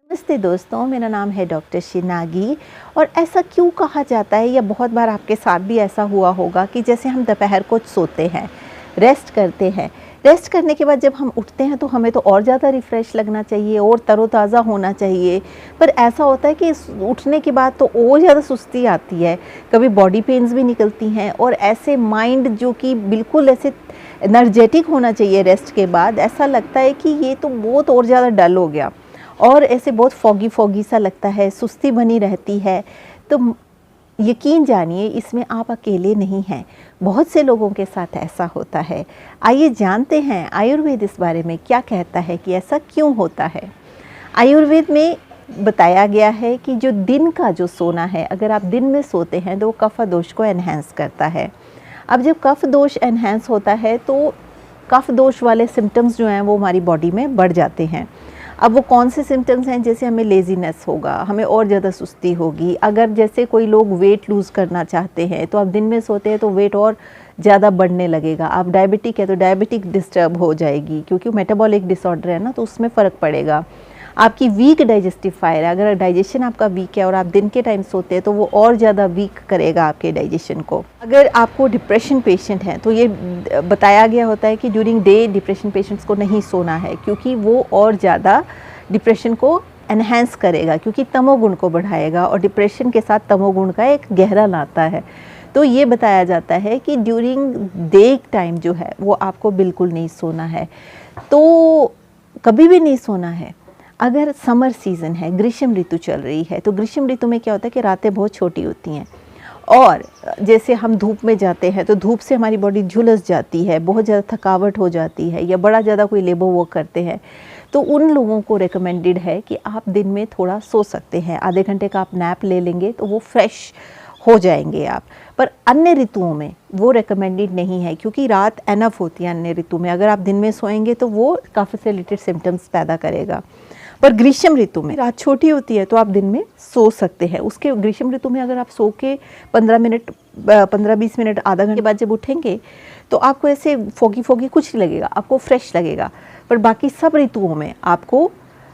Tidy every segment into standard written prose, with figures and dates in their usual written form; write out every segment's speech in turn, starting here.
नमस्ते दोस्तों, मेरा नाम है डॉक्टर शिनागी। और ऐसा क्यों कहा जाता है या बहुत बार आपके साथ भी ऐसा हुआ होगा कि जैसे हम दोपहर को सोते हैं, रेस्ट करते हैं, रेस्ट करने के बाद जब हम उठते हैं तो हमें तो और ज़्यादा रिफ़्रेश लगना चाहिए और तरोताज़ा होना चाहिए। पर ऐसा होता है कि उठने के बाद तो और ज़्यादा सुस्ती आती है, कभी बॉडी पेन्स भी निकलती हैं और ऐसे माइंड जो कि बिल्कुल ऐसे एनर्जेटिक होना चाहिए रेस्ट के बाद, ऐसा लगता है कि ये तो बहुत और ज़्यादा डल हो गया और ऐसे बहुत फॉगी सा लगता है, सुस्ती बनी रहती है। तो यकीन जानिए, इसमें आप अकेले नहीं हैं, बहुत से लोगों के साथ ऐसा होता है। आइए जानते हैं आयुर्वेद इस बारे में क्या कहता है कि ऐसा क्यों होता है। आयुर्वेद में बताया गया है कि जो दिन का जो सोना है, अगर आप दिन में सोते हैं तो वो कफ दोष को एनहेंस करता है। अब जब कफ दोष एनहेंस होता है तो कफ दोष वाले सिम्टम्स जो हैं वो हमारी बॉडी में बढ़ जाते हैं। अब वो कौन से सिम्टम्स हैं? जैसे हमें लेज़ीनेस होगा, हमें और ज़्यादा सुस्ती होगी। अगर जैसे कोई लोग वेट लूज़ करना चाहते हैं तो आप दिन में सोते हैं तो वेट और ज़्यादा बढ़ने लगेगा। आप डायबिटिक है तो डायबिटिक डिस्टर्ब हो जाएगी, क्योंकि मेटाबॉलिक डिसऑर्डर है ना, तो उसमें फ़र्क पड़ेगा। आपकी वीक डाइजेस्टिव फायर है, अगर डाइजेशन आपका वीक है और आप दिन के टाइम सोते हैं तो वो और ज़्यादा वीक करेगा आपके डाइजेशन को। अगर आपको डिप्रेशन पेशेंट हैं तो ये बताया गया होता है कि ड्यूरिंग डे डिप्रेशन पेशेंट्स को नहीं सोना है, क्योंकि वो और ज़्यादा डिप्रेशन को एनहेंस करेगा, क्योंकि तमोगुण को बढ़ाएगा और डिप्रेशन के साथ तमोगुण का एक गहरा नाता है। तो ये बताया जाता है कि ड्यूरिंग डे टाइम जो है वो आपको बिल्कुल नहीं सोना है, तो कभी भी नहीं सोना है। अगर समर सीज़न है, ग्रीष्म ऋतु चल रही है, तो ग्रीष्म ऋतु में क्या होता है कि रातें बहुत छोटी होती हैं और जैसे हम धूप में जाते हैं तो धूप से हमारी बॉडी झुलस जाती है, बहुत ज़्यादा थकावट हो जाती है, या बड़ा ज़्यादा कोई लेबर वर्क करते हैं, तो उन लोगों को रिकमेंडेड है कि आप दिन में थोड़ा सो सकते हैं। आधे घंटे का आप नैप ले लेंगे तो वो फ्रेश हो जाएंगे आप। पर अन्य ऋतुओं में वो रिकमेंडेड नहीं है, क्योंकि रात एनफ होती है अन्य ऋतु में। अगर आप दिन में सोएंगे तो वो काफ़ी से रिलेटेड सिम्टम्स पैदा करेगा। पर ग्रीष्म ऋतु में रात छोटी होती है तो आप दिन में सो सकते हैं। उसके ग्रीष्म ऋतु में अगर आप सो के 15-20 मिनट आधा घंटे बाद जब उठेंगे तो आपको ऐसे फोगी कुछ नहीं लगेगा, आपको फ्रेश लगेगा। पर बाकी सब ऋतुओं में आपको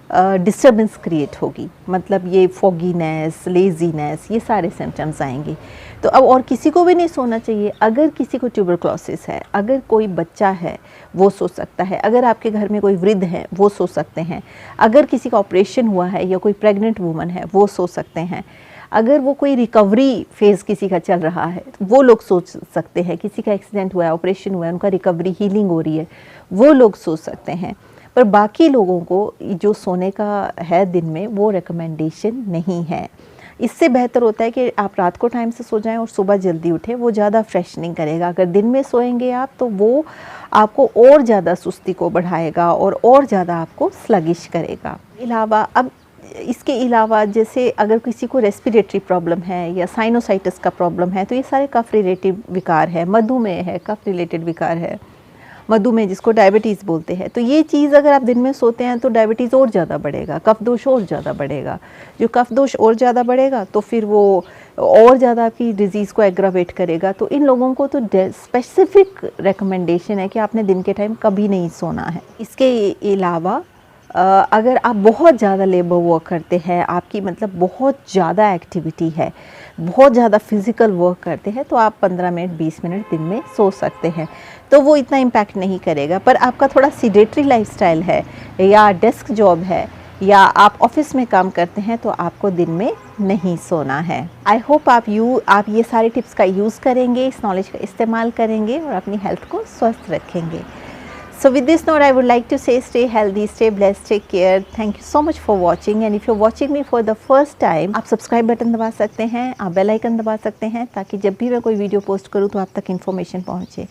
डिस्टर्बेंस क्रिएट होगी, मतलब ये फॉगीनेस, लेजीनेस, ये सारे सिम्टम्स आएंगे। तो अब और किसी को भी नहीं सोना चाहिए। अगर किसी को ट्यूबरक्लोसिस है, अगर कोई बच्चा है वो सो सकता है, अगर आपके घर में कोई वृद्ध है वो सो सकते हैं, अगर किसी का ऑपरेशन हुआ है या कोई प्रेग्नेंट वूमन है वो सो सकते हैं, अगर वो कोई रिकवरी फेज़ किसी का चल रहा है वो लोग सोच सकते हैं, किसी का एक्सीडेंट हुआ है, ऑपरेशन हुआ है, उनका रिकवरी हीलिंग हो रही है, वो लोग सो सकते हैं। पर बाकी लोगों को जो सोने का है दिन में वो रिकमेंडेशन नहीं है। इससे बेहतर होता है कि आप रात को टाइम से सो जाएं और सुबह जल्दी उठें, वो ज़्यादा फ्रेशनिंग करेगा। अगर दिन में सोएंगे आप तो वो आपको और ज़्यादा सुस्ती को बढ़ाएगा और ज़्यादा आपको स्लगिश करेगा। अब इसके अलावा जैसे अगर किसी को रेस्पिरेटरी प्रॉब्लम है या साइनोसाइटिस का प्रॉब्लम है तो ये सारे कफ रिलेटेड विकार है। मधुमेह है, कफ रिलेटेड विकार है, मधुमेह जिसको डायबिटीज़ बोलते हैं। तो ये चीज़ अगर आप दिन में सोते हैं तो डायबिटीज़ और ज़्यादा बढ़ेगा, कफ दोष और ज़्यादा बढ़ेगा। जो कफ दोष और ज़्यादा बढ़ेगा तो फिर वो और ज़्यादा आपकी डिज़ीज़ को एग्रावेट करेगा। तो इन लोगों को तो स्पेसिफिक रिकमेंडेशन है कि आपने दिन के टाइम कभी नहीं सोना है। इसके अलावा अगर आप बहुत ज़्यादा लेबर वर्क करते हैं, आपकी मतलब बहुत ज़्यादा एक्टिविटी है, बहुत ज़्यादा फिज़िकल वर्क करते हैं, तो आप 15 मिनट 20 मिनट दिन में सो सकते हैं, तो वो इतना इम्पैक्ट नहीं करेगा। पर आपका थोड़ा सीडेटरी लाइफस्टाइल है या डेस्क जॉब है या आप ऑफिस में काम करते हैं तो आपको दिन में नहीं सोना है। आई होप आप ये सारे टिप्स का यूज़ करेंगे, इस नॉलेज का इस्तेमाल करेंगे और अपनी हेल्थ को स्वस्थ रखेंगे। So with this note, I would like to say stay healthy, stay blessed, take care. Thank you so much for watching. And if you're watching me for the first time, आप subscribe button दबा सकते हैं, आप bell icon दबा सकते हैं, ताकि जब भी मैं कोई वीडियो पोस्ट करूँ तो आप तक इन्फॉर्मेशन पहुँचे।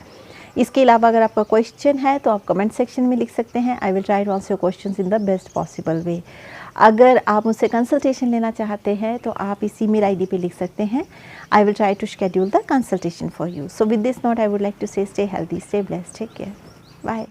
इसके अलावा अगर आपका क्वेश्चन है तो आप कमेंट सेक्शन में लिख सकते हैं। I will try to answer your questions in the best possible way. अगर आप मुझसे कंसल्टेशन लेना चाहते हैं तो आप इस ईमेल आईडी पे लिख सकते हैं। I will try to schedule the consultation for you. So with this note, I would like to say stay healthy, stay blessed, take care, bye.